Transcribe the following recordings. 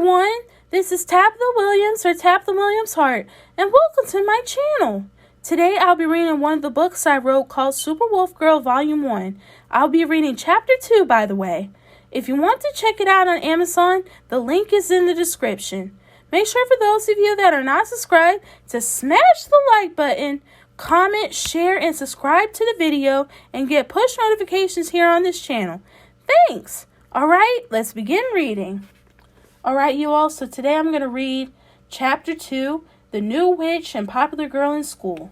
everyone, this is Tabitha Williams or Tabitha Williams Hart, and welcome to my channel. Today I'll be reading one of the books I wrote called Superwolfgirl Volume 1. I'll be reading Chapter 2, by the way. If you want to check it out on Amazon, the link is in the description. Make sure for those of you that are not subscribed to smash the like button, comment, share, and subscribe to the video, and get push notifications here on this channel. Thanks! Alright, let's begin reading. Alright, you all, so today I'm going to read Chapter 2, The New Witch and Popular Girl in School.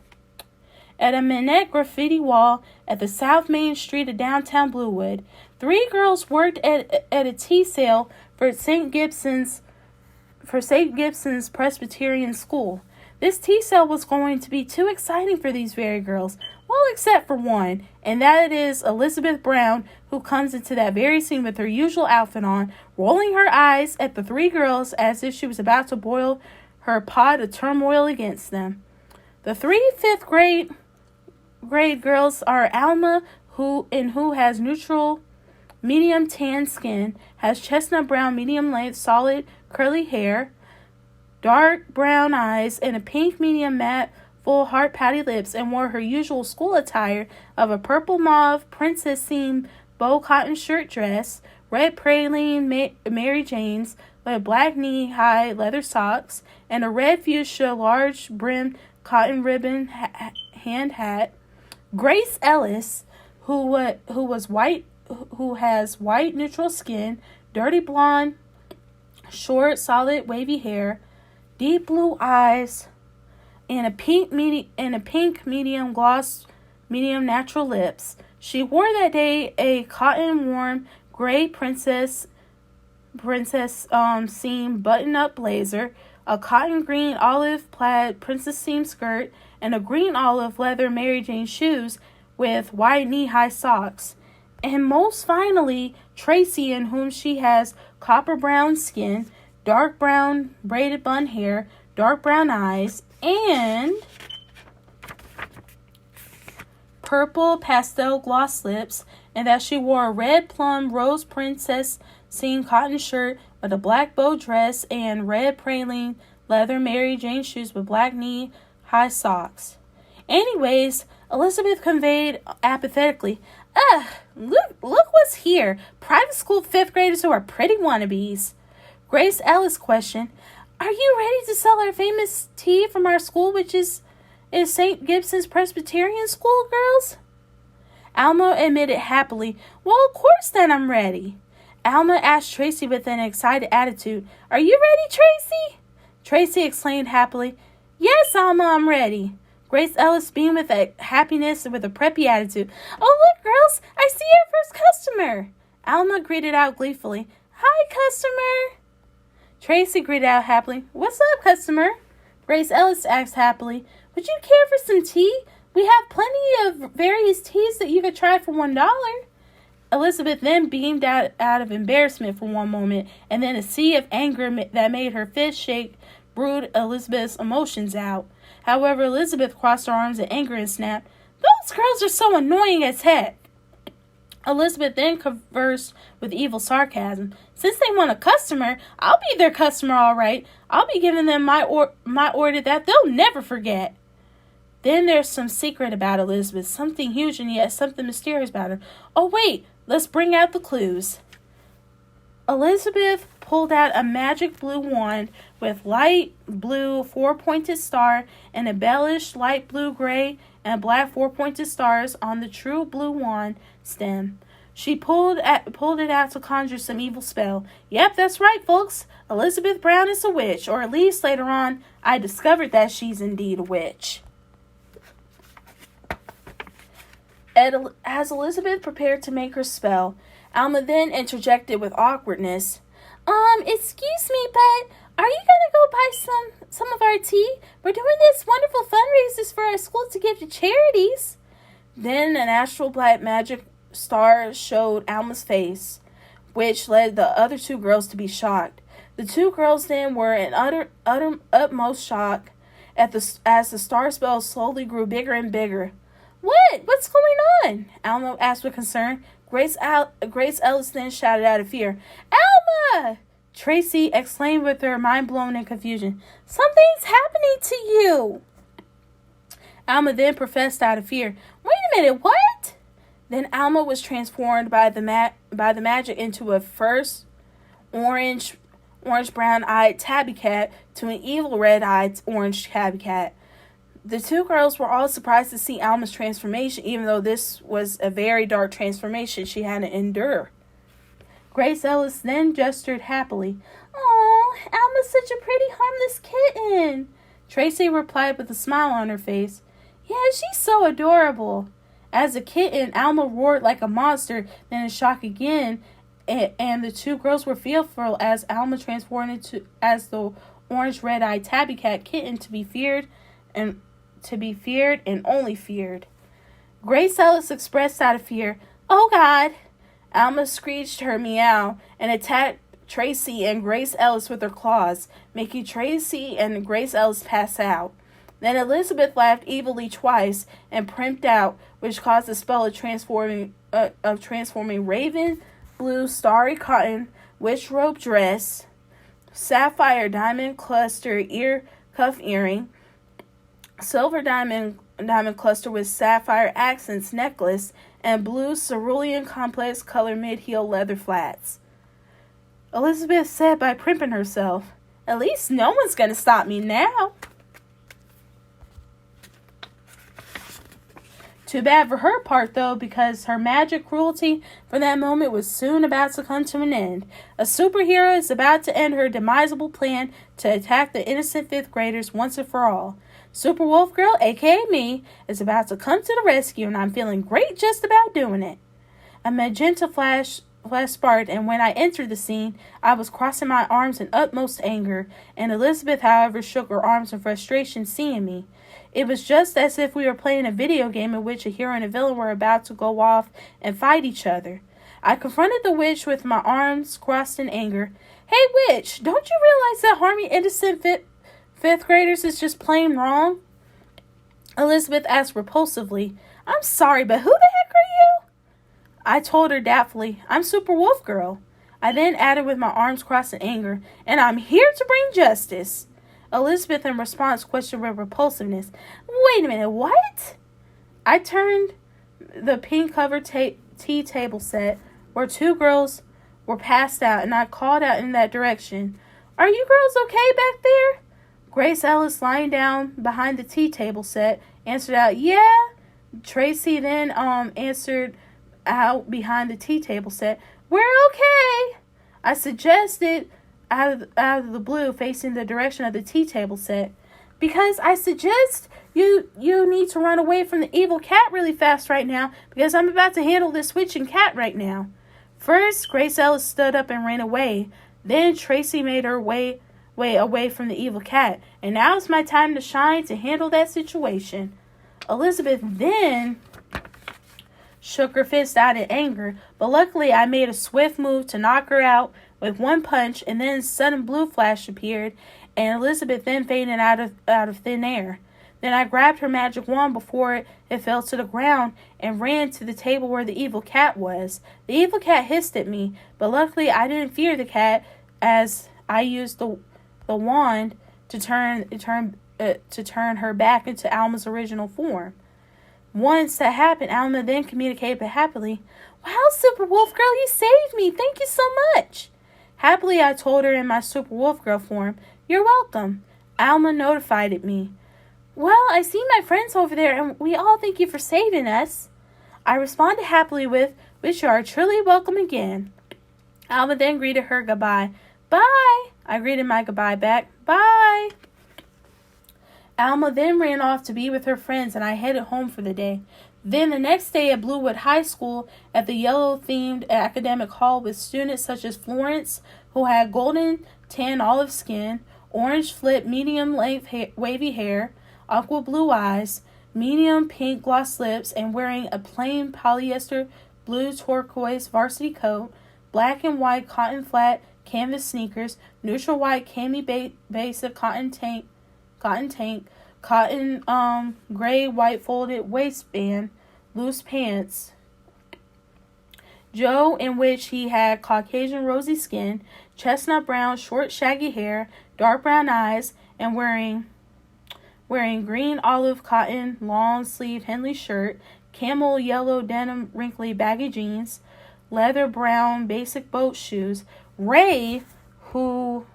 At a Manette graffiti wall at the South Main Street of downtown Bluewood, 3 girls worked at a tea sale for St. Gibson's Presbyterian School. This tea sale was going to be too exciting for these very girls, well, except for one, and that is Elizabeth Brown, who comes into that very scene with her usual outfit on, rolling her eyes at the 3 girls as if she was about to boil her pot of turmoil against them. The 3 fifth grade girls are Alma, who has neutral medium tan skin, has chestnut brown medium length solid curly hair, dark brown eyes, and a pink medium matte full heart pouty lips, and wore her usual school attire of a purple mauve princess seam bow cotton shirt dress, red praline Mary Janes with black knee-high leather socks, and a red fuchsia large brimmed cotton ribbon hand hat. Grace Ellis, who has white neutral skin, dirty blonde, short solid wavy hair, deep blue eyes, and a pink medium gloss medium natural lips. She wore that day a cotton warm gray princess seam button-up blazer, a cotton green olive plaid princess seam skirt, and a green olive leather Mary Jane shoes with white knee-high socks. And most finally, Tracy, in whom she has copper brown skin, dark brown braided bun hair, dark brown eyes, and purple pastel gloss lips, and that she wore a red plum rose princess seam cotton shirt with a black bow dress and red praline leather Mary Jane shoes with black knee-high socks. Anyways, Elizabeth conveyed apathetically, look what's here. Private school 5th graders who are pretty wannabes. Grace Ellis questioned, are you ready to sell our famous tea from our school, which is St. Gibson's Presbyterian School, girls? Alma admitted happily, well, of course then I'm ready. Alma asked Tracy with an excited attitude, are you ready, Tracy? Tracy exclaimed happily, yes, Alma, I'm ready. Grace Ellis beamed with happiness and with a preppy attitude. Oh, look, girls, I see our first customer. Alma greeted out gleefully, hi, customer. Tracy greeted out happily, what's up, customer? Grace Ellis asked happily, would you care for some tea? We have plenty of various teas that you could try for $1. Elizabeth then beamed out of embarrassment for one moment, and then a sea of anger that made her fist shake brewed Elizabeth's emotions out. However, Elizabeth crossed her arms in anger and snapped, those girls are so annoying as heck. Elizabeth then conversed with evil sarcasm. Since they want a customer, I'll be their customer all right. I'll be giving them my order that they'll never forget. Then there's some secret about Elizabeth, something huge and yet something mysterious about her. Oh wait, let's bring out the clues. Elizabeth pulled out a magic blue wand with light blue 4-pointed star and embellished light blue-gray and black 4-pointed stars on the true blue wand stem. She pulled it out to conjure some evil spell. Yep, that's right, folks. Elizabeth Brown is a witch, or at least later on, I discovered that she's indeed a witch. As Elizabeth prepared to make her spell, Alma then interjected with awkwardness. Excuse me, but are you gonna go buy some of our tea? We're doing this wonderful fundraisers for our school to give to charities. Then an astral black magic star showed Alma's face, which led the other 2 girls to be shocked. The 2 girls then were in utmost shock as the star spell slowly grew bigger and bigger. What's going on? Alma asked with concern. Grace Ellis then shouted out of fear, Alma! Tracy exclaimed with her mind blown in confusion. Something's happening to you. Alma then professed out of fear. Wait a minute, what? Then Alma was transformed by the magic into a first orange brown-eyed tabby cat to an evil red-eyed orange tabby cat. The two girls were all surprised to see Alma's transformation, even though this was a very dark transformation she had to endure. Grace Ellis then gestured happily. "Oh, Alma's such a pretty, harmless kitten," Tracy replied with a smile on her face. "Yeah, she's so adorable." As a kitten, Alma roared like a monster, then in shock again, and the two girls were fearful as Alma transformed as the orange red-eyed tabby cat kitten to be feared and only feared. Grace Ellis expressed out of fear, "Oh God." Alma screeched her meow and attacked Tracy and Grace Ellis with her claws, making Tracy and Grace Ellis pass out. Then Elizabeth laughed evilly twice and primped out, which caused the spell of transforming raven, blue, starry cotton, witch robe dress, sapphire diamond cluster cuff earring, silver diamond cluster with sapphire accents necklace, and blue cerulean complex color mid-heel leather flats. Elizabeth said by primping herself, "At least no one's going to stop me now." Too bad for her part, though, because her magic cruelty for that moment was soon about to come to an end. A superhero is about to end her demisable plan to attack the innocent fifth graders once and for all. Superwolfgirl, aka me, is about to come to the rescue, and I'm feeling great just about doing it. A magenta flash sparked, and when I entered the scene, I was crossing my arms in utmost anger, and Elizabeth, however, shook her arms in frustration seeing me. It was just as if we were playing a video game in which a hero and a villain were about to go off and fight each other. I confronted the witch with my arms crossed in anger. "Hey, witch, don't you realize that harming innocent fifth graders is just plain wrong?" Elizabeth asked repulsively. "I'm sorry, but who the heck are you?" I told her doubtfully, "I'm Superwolfgirl." I then added with my arms crossed in anger, "And I'm here to bring justice." Elizabeth, in response, questioned with repulsiveness. "Wait a minute, what?" I turned the pink-covered tea table set where two girls were passed out, and I called out in that direction. "Are you girls okay back there?" Grace Ellis, lying down behind the tea table set, answered out, "Yeah." Tracy then answered out behind the tea table set, "We're okay." I suggested out of the blue, facing the direction of the tea table set, "Because I suggest you need to run away from the evil cat really fast right now, because I'm about to handle this witching cat right now." First, Grace Ellis stood up and ran away. Then Tracy made her way away from the evil cat, and now it's my time to shine to handle that situation. Elizabeth then shook her fist out in anger, but luckily I made a swift move to knock her out with one punch, and then a sudden blue flash appeared, and Elizabeth then faded out of thin air. Then I grabbed her magic wand before it fell to the ground and ran to the table where the evil cat was. The evil cat hissed at me, but luckily I didn't fear the cat, as I used the wand to turn her back into Alma's original form. Once that happened, Alma then communicated happily, "Wow, Superwolfgirl, you saved me. Thank you so much." Happily, I told her in my Superwolfgirl form, "You're welcome." Alma notified me, "Well, I see my friends over there, and we all thank you for saving us." I responded happily with, "Which you are truly welcome again." Alma then greeted her goodbye. "Bye." I greeted my goodbye back. "Bye." Alma then ran off to be with her friends, and I headed home for the day. Then the next day at Bluewood High School, at the yellow-themed academic hall with students such as Florence, who had golden tan olive skin, orange flip medium-length wavy hair, aqua blue eyes, medium pink gloss lips, and wearing a plain polyester blue turquoise varsity coat, black and white cotton flat canvas sneakers, neutral white cami basic cotton tank, cotton gray white folded waistband, loose pants. Joe, in which he had Caucasian rosy skin, chestnut brown, short, shaggy hair, dark brown eyes, and wearing green olive cotton long sleeve Henley shirt, camel yellow denim wrinkly baggy jeans, leather brown basic boat shoes. Ray, who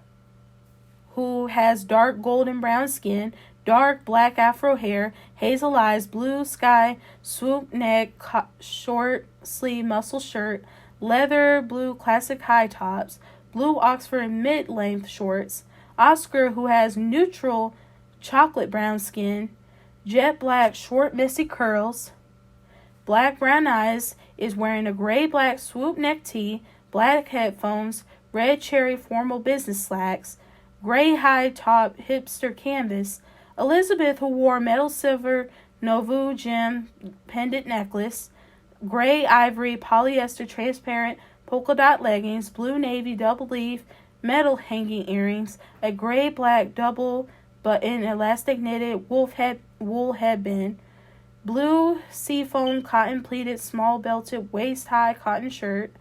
has dark golden brown skin, dark black afro hair, hazel eyes, blue sky swoop neck, short sleeve muscle shirt, leather blue classic high tops, blue Oxford mid-length shorts. Oscar, who has neutral chocolate brown skin, jet black short messy curls, black brown eyes, is wearing a gray black swoop neck tee, black headphones, red cherry formal business slacks, gray high top hipster canvas. Elizabeth, who wore metal silver Novu gem pendant necklace, gray ivory polyester transparent polka dot leggings, blue navy double leaf metal hanging earrings, a gray black double button elastic knitted wool headband, blue seafoam cotton pleated small belted waist high cotton shirt,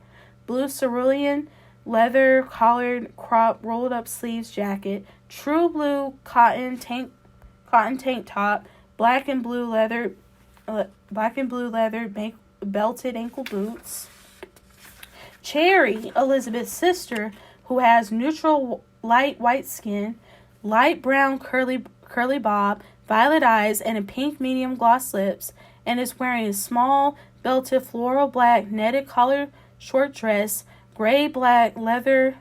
blue cerulean leather collared crop rolled up sleeves jacket, true blue cotton tank top, black and blue leather belted ankle boots. Cherry, Elizabeth's sister, who has neutral light white skin, light brown curly bob, violet eyes, and a pink medium gloss lips, and is wearing a small belted floral black netted collar short dress, gray black leather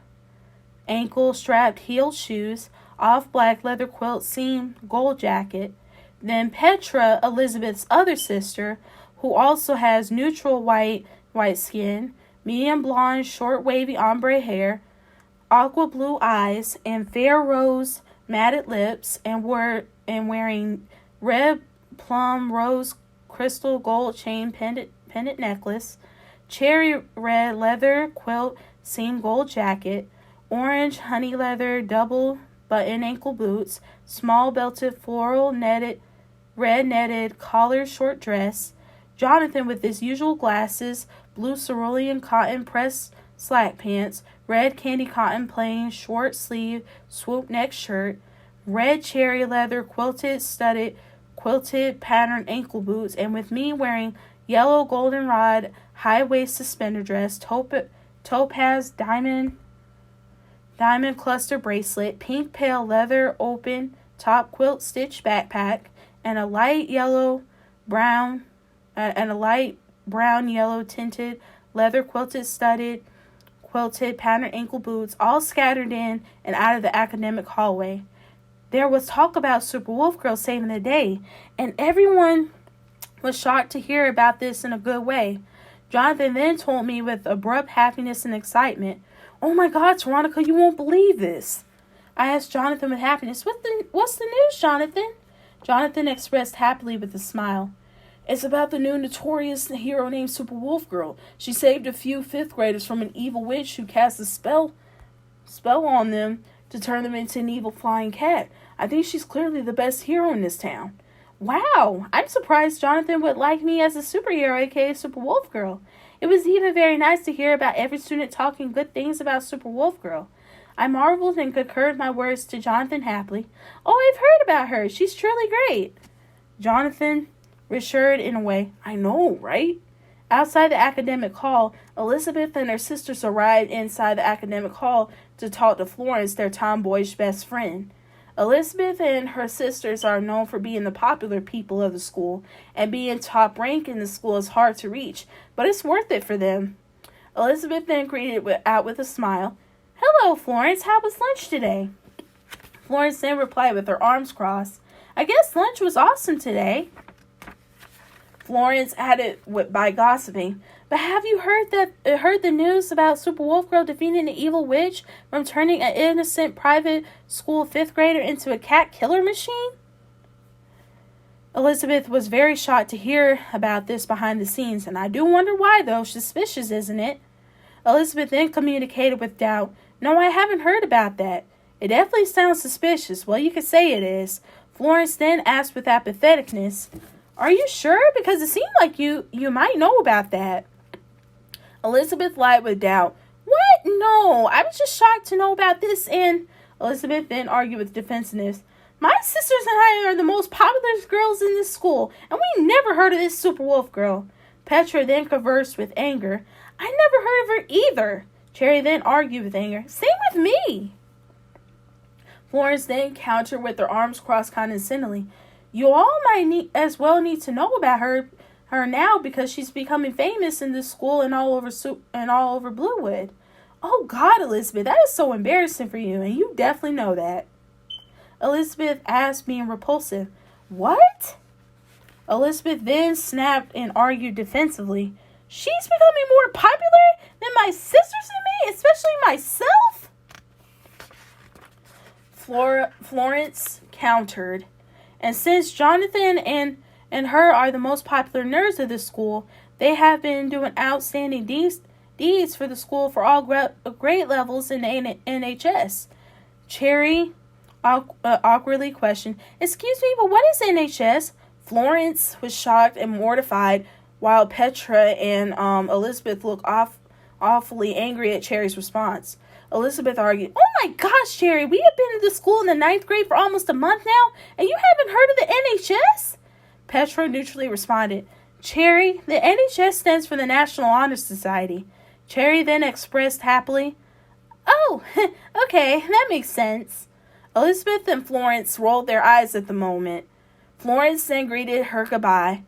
ankle strapped heeled shoes, off black leather quilt seam gold jacket. Then Petra, Elizabeth's other sister, who also has neutral white skin, medium blonde short wavy ombre hair, aqua blue eyes, and fair rose matted lips, and wearing red plum rose crystal gold chain pendant necklace, cherry red leather quilt seam gold jacket, orange honey leather double button ankle boots, small belted floral red netted collar short dress. Jonathan, with his usual glasses, blue cerulean cotton pressed slack pants, red candy cotton plain short sleeve swoop neck shirt, red cherry leather quilted pattern ankle boots, and with me wearing yellow goldenrod high waist suspender dress, topaz diamond cluster bracelet, pink pale leather open top quilt stitch backpack, and a light brown yellow tinted leather quilted pattern ankle boots, all scattered in and out of the academic hallway. There was talk about Superwolfgirl saving the day, and everyone was shocked to hear about this in a good way. Jonathan then told me with abrupt happiness and excitement, "Oh my God, Veronica, you won't believe this." I asked Jonathan with happiness, "What's the news, Jonathan?" Jonathan expressed happily with a smile, "It's about the new notorious hero named Superwolfgirl. She saved a few 5th graders from an evil witch who cast a spell on them to turn them into an evil flying cat. I think she's clearly the best hero in this town." Wow, I'm surprised Jonathan would like me as a superhero, aka Superwolfgirl. It was even very nice to hear about every student talking good things about Superwolfgirl. I marveled and concurred my words to Jonathan happily. "Oh, I've heard about her. She's truly great." Jonathan reassured in a way, "I know, right?" Outside the academic hall, Elizabeth and her sisters arrived inside the academic hall to talk to Florence, their tomboyish best friend. Elizabeth and her sisters are known for being the popular people of the school, and being top rank in the school is hard to reach, but it's worth it for them. Elizabeth then greeted out with a smile. "Hello, Florence. How was lunch today?" Florence then replied with her arms crossed, "I guess lunch was awesome today." Florence added by gossiping, "But have you heard the news about Superwolfgirl defeating the evil witch from turning an innocent private school 5th grader into a cat killer machine?" Elizabeth was very shocked to hear about this behind the scenes, and I do wonder why, though. Suspicious, isn't it? Elizabeth then communicated with doubt, "No, I haven't heard about that." "It definitely sounds suspicious." "Well, you could say it is." Florence then asked with apatheticness, "Are you sure? Because it seemed like you might know about that." Elizabeth lied with doubt. "What? No, I was just shocked to know about this, and Elizabeth then argued with defensiveness. My sisters and I are the most popular girls in this school, and we never heard of this superwolf girl. Petra then conversed with anger. I never heard of her either. Cherry then argued with anger. Same with me. Florence then countered with her arms crossed condescendingly. You all might as well need to know about her now because she's becoming famous in this school and all over Bluewood. Oh God, Elizabeth, that is so embarrassing for you, and you definitely know that. Elizabeth asked, being repulsive. What? Elizabeth then snapped and argued defensively. She's becoming more popular than my sisters and me, especially myself. Florence countered. And since Jonathan and her are the most popular nerds of the school, they have been doing outstanding deeds for the school for all grade levels in the NHS. Cherry awkwardly questioned, Excuse me, but what is NHS? Florence was shocked and mortified, while Petra and Elizabeth looked awfully angry at Cherry's response. Elizabeth argued, Oh my gosh, Cherry, we have been in the school in the 9th grade for almost a month now, and you haven't heard of the NHS? Petra neutrally responded, Cherry, the NHS stands for the National Honor Society. Cherry then expressed happily, Oh, okay, that makes sense. Elizabeth and Florence rolled their eyes at the moment. Florence then greeted her goodbye.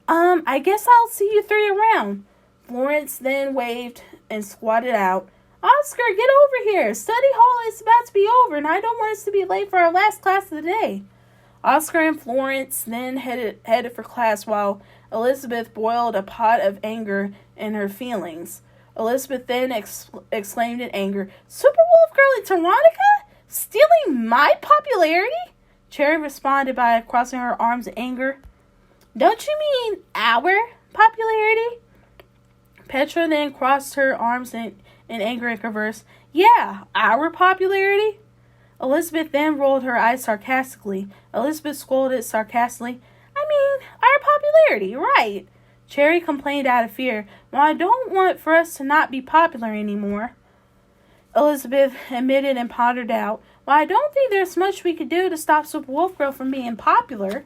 I guess I'll see you three around. Florence then waved and squatted out. Oscar, get over here. Study hall is about to be over, and I don't want us to be late for our last class of the day. Oscar and Florence then headed for class while Elizabeth boiled a pot of anger in her feelings. Elizabeth then exclaimed in anger, Superwolfgirl and Veronica? Stealing my popularity? Cherry responded by crossing her arms in anger. Don't you mean our popularity? Petra then crossed her arms in anger and conversed. Yeah, our popularity? Elizabeth then rolled her eyes sarcastically. Elizabeth scolded sarcastically. I mean, our popularity, right? Cherry complained out of fear. Well, I don't want for us to not be popular anymore. Elizabeth admitted and pondered out. Well, I don't think there's much we could do to stop Superwolfgirl from being popular.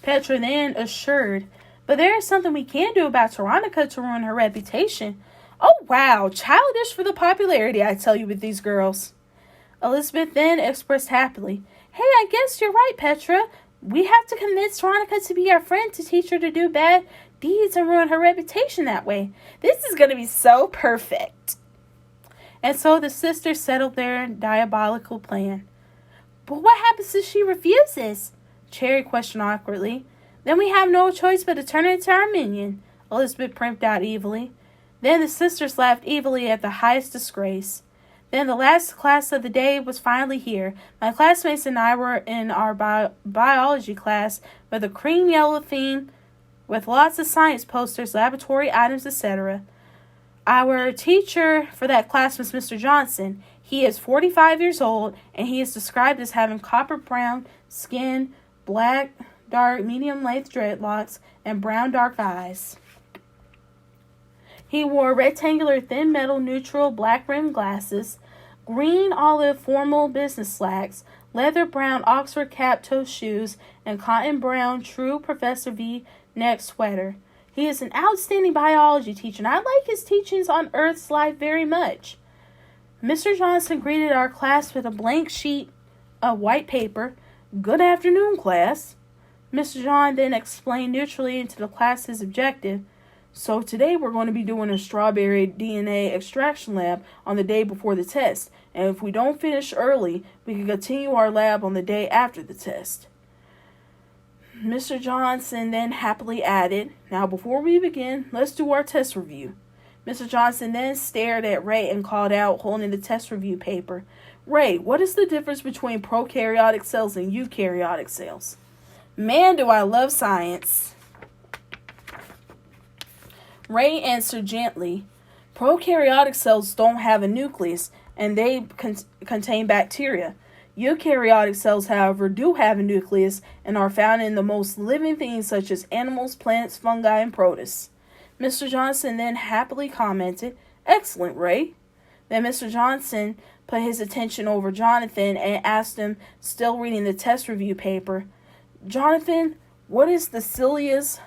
Petra then assured. But there is something we can do about Veronica to ruin her reputation. Oh, wow. Childish for the popularity, I tell you, with these girls. Elizabeth then expressed happily. Hey, I guess you're right, Petra. We have to convince Veronica to be our friend to teach her to do bad deeds and ruin her reputation that way. This is going to be so perfect. And so the sisters settled their diabolical plan. But what happens if she refuses? Cherry questioned awkwardly. Then we have no choice but to turn her into our minion, Elizabeth primped out evilly. Then the sisters laughed evilly at the highest disgrace. Then the last class of the day was finally here. My classmates and I were in our biology class with a cream yellow theme with lots of science posters, laboratory items, etc. Our teacher for that class was Mr. Johnson. He is 45 years old, and he is described as having copper brown skin, black, dark, medium-length dreadlocks, and brown dark eyes. He wore rectangular thin metal neutral black-rimmed glasses, green olive formal business slacks, leather brown Oxford cap-toe shoes, and cotton brown true Professor V-neck sweater. He is an outstanding biology teacher, and I like his teachings on Earth's life very much. Mr. Johnson greeted our class with a blank sheet of white paper. Good afternoon, class. Mr. John then explained neutrally into the class his objective. So today we're going to be doing a strawberry DNA extraction lab on the day before the test. And if we don't finish early, we can continue our lab on the day after the test. Mr. Johnson then happily added, Now before we begin, let's do our test review. Mr. Johnson then stared at Ray and called out, holding the test review paper. Ray, what is the difference between prokaryotic cells and eukaryotic cells? Man, do I love science. Ray answered gently, Prokaryotic cells don't have a nucleus, and they contain bacteria. Eukaryotic cells, however, do have a nucleus and are found in the most living things such as animals, plants, fungi, and protists. Mr. Johnson then happily commented, Excellent, Ray. Then Mr. Johnson put his attention over Jonathan and asked him, still reading the test review paper, Jonathan, what is the cilia's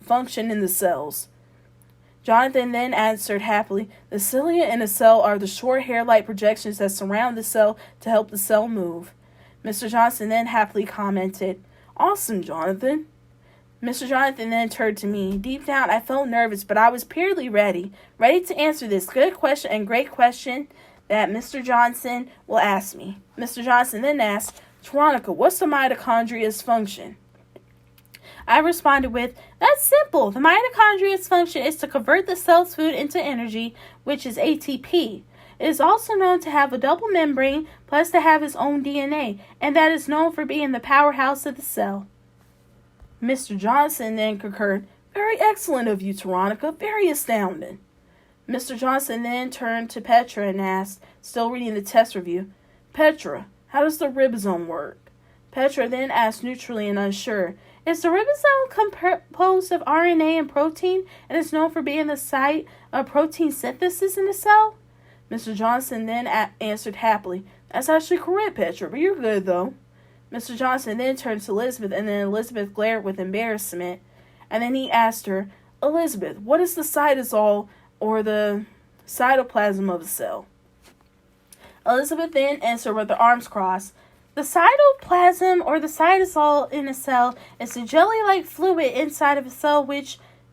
function in the cells? Jonathan then answered happily, the cilia in a cell are the short hair-like projections that surround the cell to help the cell move. Mr. Johnson then happily commented, awesome, Jonathan. Mr. Jonathan then turned to me. Deep down, I felt nervous, but I was purely ready to answer this good question and great question that Mr. Johnson will ask me. Mr. Johnson then asked, Veronica, what's the mitochondria's function? I responded with, that's simple. The mitochondria's function is to convert the cell's food into energy, which is ATP. It is also known to have a double membrane, plus to have its own DNA, and that is known for being the powerhouse of the cell. Mr. Johnson then concurred, very excellent of you, Veronica, very astounding. Mr. Johnson then turned to Petra and asked, still reading the test review, Petra, how does the ribosome work? Petra then asked neutrally and unsure, is the ribosome composed of RNA and protein and is known for being the site of protein synthesis in the cell? Mr. Johnson then answered happily, that's actually correct, Petra, but you're good though. Mr. Johnson then turned to Elizabeth, and then Elizabeth glared with embarrassment. And then he asked her, Elizabeth, what is the cytosol or the cytoplasm of a cell? Elizabeth then answered with the arms crossed. The cytoplasm or the cytosol in a cell is a jelly-like fluid inside of a cell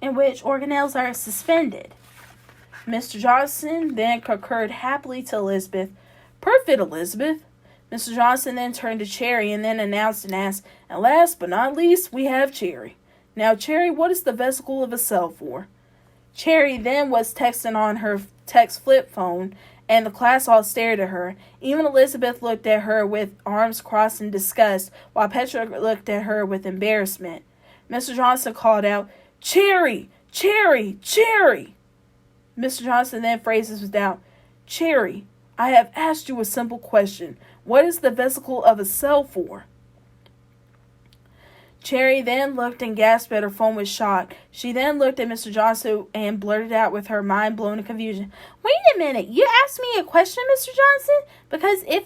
in which organelles are suspended. Mr. Johnson then concurred happily to Elizabeth. Perfect, Elizabeth. Mr. Johnson then turned to Cherry and then announced and asked, and last but not least, we have Cherry. Now, Cherry, what is the vesicle of a cell for? Cherry then was texting on her text flip phone, and the class all stared at her. Even Elizabeth looked at her with arms crossed in disgust, while Petra looked at her with embarrassment. Mr. Johnson called out, Cherry! Cherry! Cherry! Mr. Johnson then phrased this with doubt, Cherry, I have asked you a simple question. What is the vesicle of a cell for? Cherry then looked and gasped at her phone with shock. She then looked at Mr. Johnson and blurted out with her mind blown in confusion, wait a minute, you asked me a question, Mr. Johnson? Because if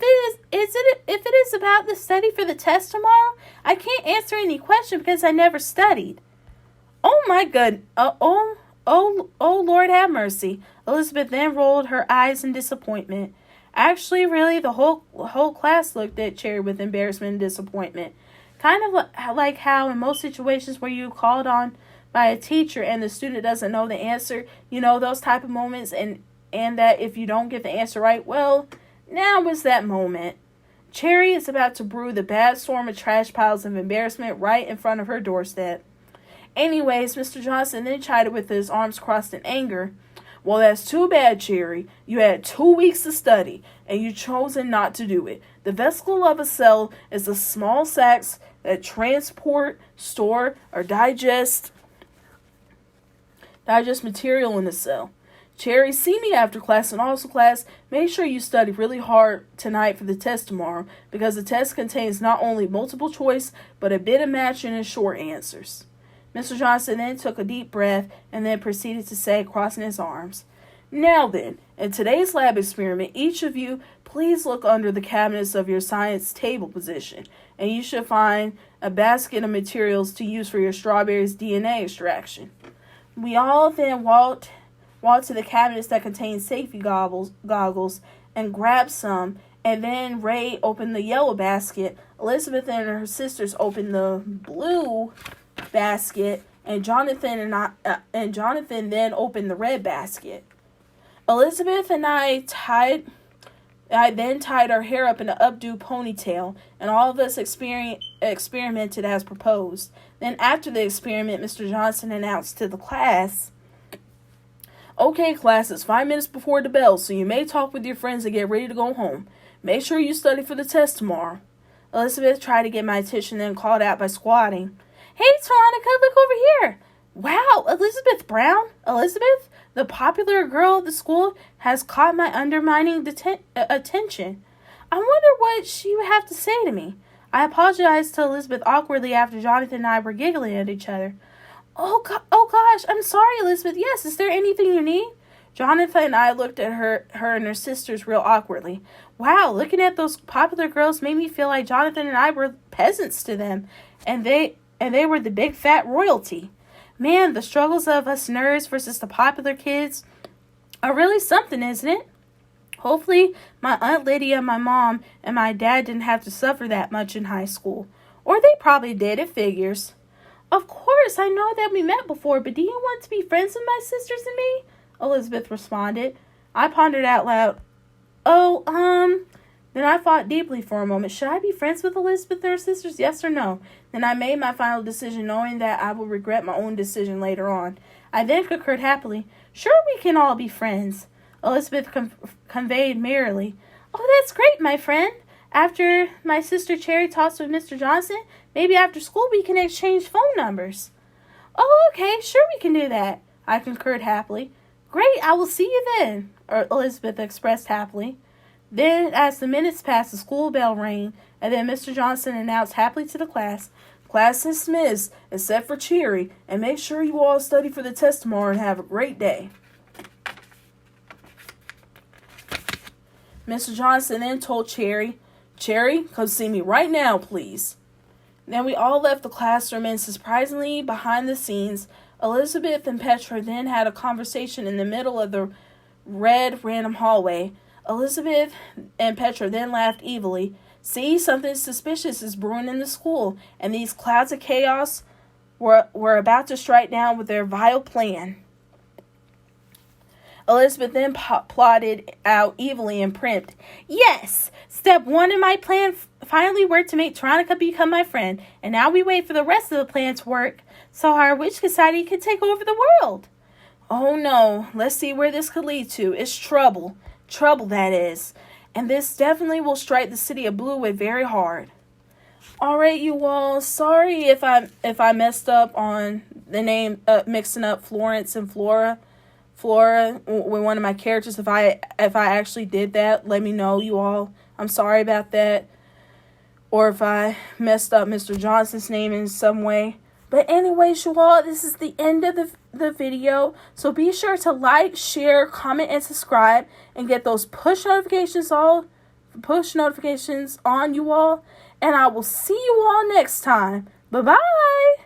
it is about the study for the test tomorrow, I can't answer any question because I never studied. Oh my God, oh Lord have mercy. Elizabeth then rolled her eyes in disappointment. Actually, really, the whole class looked at Cherry with embarrassment and disappointment. Kind of like how in most situations where you're called on by a teacher and the student doesn't know the answer, you know, those type of moments, and that if you don't get the answer right, well, now is that moment. Cherry is about to brew the bad storm of trash piles of embarrassment right in front of her doorstep. Anyways, Mr. Johnson then chided with his arms crossed in anger. Well, that's too bad, Cherry. You had 2 weeks to study, and you chosen not to do it. The vesicle of a cell is the small sacs that transport, store, or digest material in the cell. Cherry, see me after class, and also class, make sure you study really hard tonight for the test tomorrow, because the test contains not only multiple choice, but a bit of matching and short answers. Mr. Johnson then took a deep breath and then proceeded to say, crossing his arms, now then, in today's lab experiment, each of you please look under the cabinets of your science table position, and you should find a basket of materials to use for your strawberry's DNA extraction. We all then walked to the cabinets that contained safety goggles and grabbed some, and then Ray opened the yellow basket, Elizabeth and her sisters opened the blue basket, and Jonathan then opened the red basket. Elizabeth and I then tied our hair up in an updo ponytail, and all of us experimented as proposed. Then after the experiment, Mr. Johnson announced to the class, okay, class, it's 5 minutes before the bell, so you may talk with your friends and get ready to go home. Make sure you study for the test tomorrow. Elizabeth tried to get my attention, then called out by squatting, hey, Veronica, look over here. Wow, Elizabeth Brown? Elizabeth, the popular girl of the school, has caught my undermining attention. I wonder what she would have to say to me. I apologized to Elizabeth awkwardly after Jonathan and I were giggling at each other. Oh gosh, I'm sorry, Elizabeth. Yes, is there anything you need? Jonathan and I looked at her and her sisters real awkwardly. Wow, looking at those popular girls made me feel like Jonathan and I were peasants to them, and they were the big fat royalty. Man, the struggles of us nerds versus the popular kids are really something, isn't it? Hopefully, my Aunt Lydia, my mom, and my dad didn't have to suffer that much in high school. Or they probably did, it figures. Of course, I know that we met before, but do you want to be friends with my sisters and me? Elizabeth responded. I pondered out loud. Then I thought deeply for a moment. Should I be friends with Elizabeth and her sisters? Yes or no? Then I made my final decision, knowing that I will regret my own decision later on. I then concurred happily. Sure, we can all be friends. Elizabeth conveyed merrily. Oh, that's great, my friend. After my sister Cherry talks with Mr. Johnson, maybe after school we can exchange phone numbers. Oh, okay, sure we can do that. I concurred happily. Great, I will see you then, Elizabeth expressed happily. Then, as the minutes passed, the school bell rang, and then Mr. Johnson announced happily to the class, Class dismissed, except for Cherry, and make sure you all study for the test tomorrow and have a great day. Mr. Johnson then told Cherry, come see me right now, please. Then we all left the classroom, and surprisingly, behind the scenes, Elizabeth and Petra then had a conversation in the middle of the red random hallway. Elizabeth and Petra then laughed evilly. See, something suspicious is brewing in the school, and these clouds of chaos were about to strike down with their vile plan. Elizabeth then plotted out evilly and primped. Yes! Step 1 in my plan finally worked to make Veronica become my friend, and now we wait for the rest of the plan to work so our witch society can take over the world. Oh no, let's see where this could lead to. It's trouble. Trouble, that is. And this definitely will strike the city of Bluewood very hard. Alright, you all. Sorry if I messed up on the name, mixing up Florence and Flora with one of my characters. If I actually did that, let me know, you all. I'm sorry about that. Or if I messed up Mr. Johnson's name in some way. But anyways, you all, this is the end of the video. So be sure to like, share, comment, and subscribe. And get those push notifications on, you all. And I will see you all next time. Bye-bye.